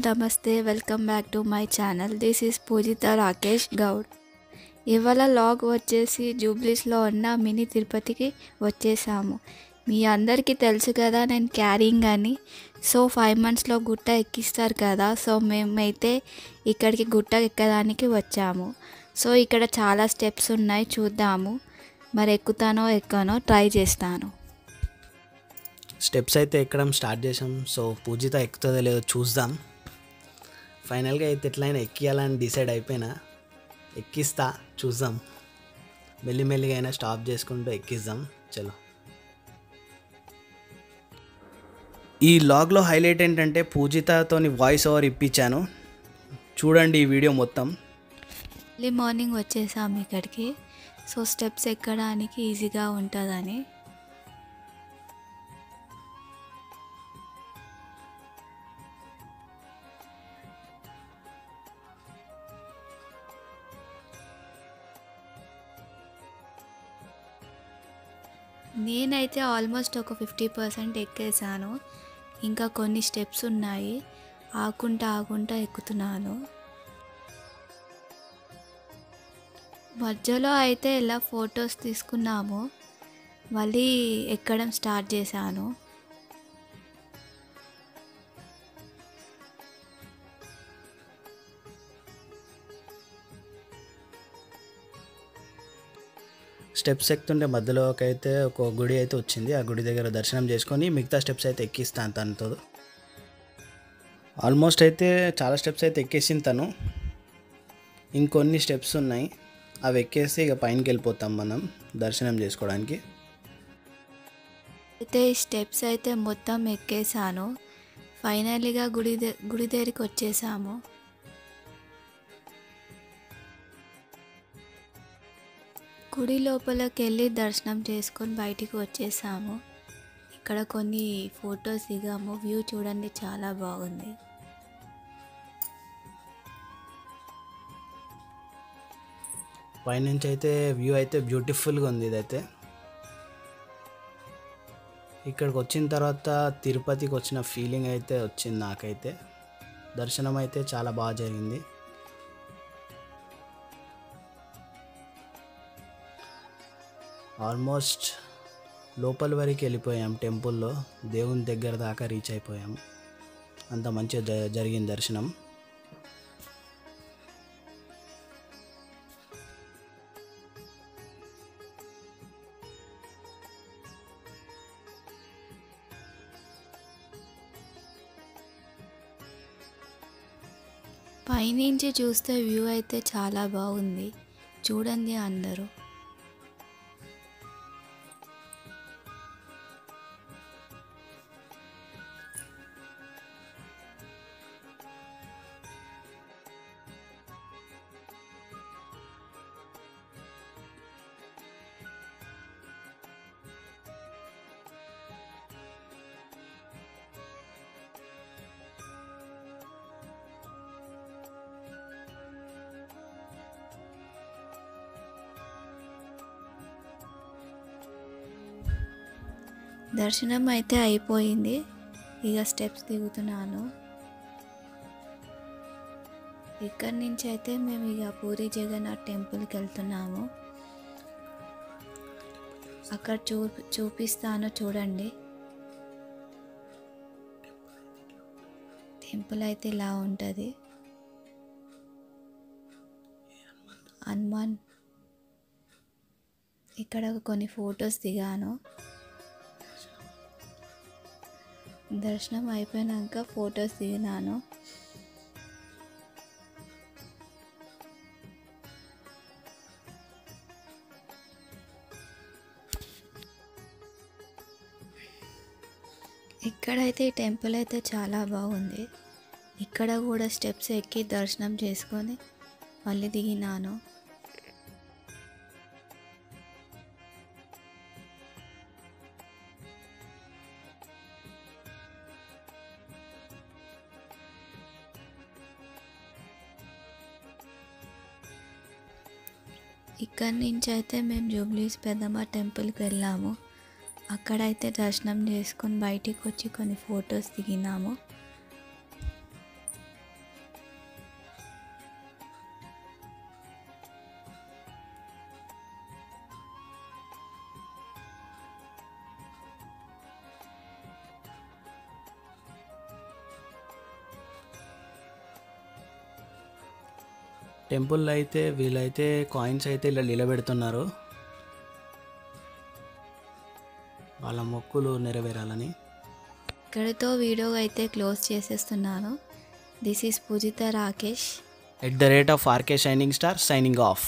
నమస్తే, welcome back to my channel. This is Poojitha Rakesh Goud. ఇవాళ log వచ్చేసి జూబ్లీస్లో ఉన్న మినీ తిరుపతికి వచ్చేసాము. మీ అందరికీ తెలుసు కదా నేను క్యారింగ్ అని. సో 5 monthsలో గుట్ట ఎక్కిస్తారు కదా, సో మేమైతే ఇక్కడికి గుట్ట ఎక్కడానికి వచ్చాము. సో ఇక్కడ చాలా స్టెప్స్ ఉన్నాయి, చూద్దాము. మరి ఎక్కుతానో ఎక్కనో ట్రై చేస్తాను. స్టెప్స్ అయితే ఎక్కడం స్టార్ట్ చేసాం. సో పూజిత ఎక్కుతుందో లేదో చూద్దాం. ఫైనల్గా అయితే ఎట్లయినా ఎక్కియాలని డిసైడ్ అయిపోయినా. ఎక్కిస్తా, చూద్దాం. మెల్లిమెల్లిగా అయినా స్టాప్ చేసుకుంటూ ఎక్కిద్దాం. చలో. ఈ లాగ్లో హైలైట్ ఏంటంటే పూజితతోని వాయిస్ ఓవర్ ఇప్పించాను. చూడండి ఈ వీడియో మొత్తం. ఎర్లీ మార్నింగ్ వచ్చేసాము ఇక్కడికి. సో స్టెప్స్ ఎక్కడానికి ఈజీగా ఉంటుందని. నేనైతే ఆల్మోస్ట్ ఒక 50% ఎక్కేసాను. ఇంకా కొన్ని స్టెప్స్ ఉన్నాయి, ఆగుంటా ఎక్కుతున్నాను. మధ్యలో అయితే ఇలా ఫొటోస్ తీసుకున్నాము, మళ్ళీ ఎక్కడం స్టార్ట్ చేశాను. స్టెప్స్ ఎక్కుతుంటే మధ్యలోకి అయితే ఒక గుడి అయితే వచ్చింది. ఆ గుడి దగ్గర దర్శనం చేసుకొని మిగతా స్టెప్స్ అయితే ఎక్కిస్తాను తనతో. ఆల్మోస్ట్ అయితే చాలా స్టెప్స్ అయితే ఎక్కేసింది తను. ఇంకొన్ని స్టెప్స్ ఉన్నాయి, అవి ఎక్కేసి ఇక పైనకి వెళ్ళిపోతాం మనం దర్శనం చేసుకోవడానికి. అయితే ఈ స్టెప్స్ అయితే మొత్తం ఎక్కేసాను. ఫైనల్గా గుడి దగ్గరికి వచ్చేసాము. గుడి లోపలికి వెళ్ళి దర్శనం చేసుకొని బయటికి వచ్చేసాము. ఇక్కడ కొన్ని ఫొటోస్ దిగాము. వ్యూ చూడండి, చాలా బాగుంది. పైనుంచి అయితే వ్యూ అయితే బ్యూటిఫుల్గా ఉంది. ఇదైతే ఇక్కడికి వచ్చిన తర్వాత తిరుపతికి వచ్చిన ఫీలింగ్ అయితే వచ్చింది నాకైతే. దర్శనం అయితే చాలా బాగా జరిగింది. ఆల్మోస్ట్ లోపల వరకు వెళ్ళిపోయాం. టెంపుల్లో దేవుని దగ్గర దాకా రీచ్ అయిపోయాం. అంత మంచిగా జరిగింది దర్శనం. పైనుంచి చూస్తే వ్యూ అయితే చాలా బాగుంది, చూడండి అందరూ. దర్శనం అయితే అయిపోయింది. ఇక స్టెప్స్ దిగుతున్నాను. ఇక్కడి నుంచి అయితే మేము ఇక పూరి జగన్నాథ్ టెంపుల్కి వెళ్తున్నాము. అక్కడ చూపిస్తాను, చూడండి. టెంపుల్ అయితే ఇలా ఉంటుంది. హనుమాన్. ఇక్కడ కొన్ని ఫొటోస్ దిగాను. దర్శనం అయిపోయాక ఫొటోస్ దిగినాను. ఇక్కడైతే ఈ టెంపుల్ అయితే చాలా బాగుంది. ఇక్కడ కూడా స్టెప్స్ ఎక్కి దర్శనం చేసుకొని మళ్ళీ దిగినాను. ఇక్కడి నుంచి అయితే మేము జూబ్లీస్ పెద్దమ్మ టెంపుల్కి వెళ్ళాము. అక్కడైతే దర్శనం చేసుకొని బయటికి వచ్చి కొన్ని ఫొటోస్ దిగినాము. టెంపుల్లో అయితే వీళ్ళైతే కాయిన్స్ అయితే ఇలా నిలబెడుతున్నారు వాళ్ళ మొక్కులు నెరవేరాలని. ఇక్కడితో వీడియో అయితే క్లోజ్ చేసేస్తున్నాను. This is Pujitha Rakesh. @RK Shining Star signing off.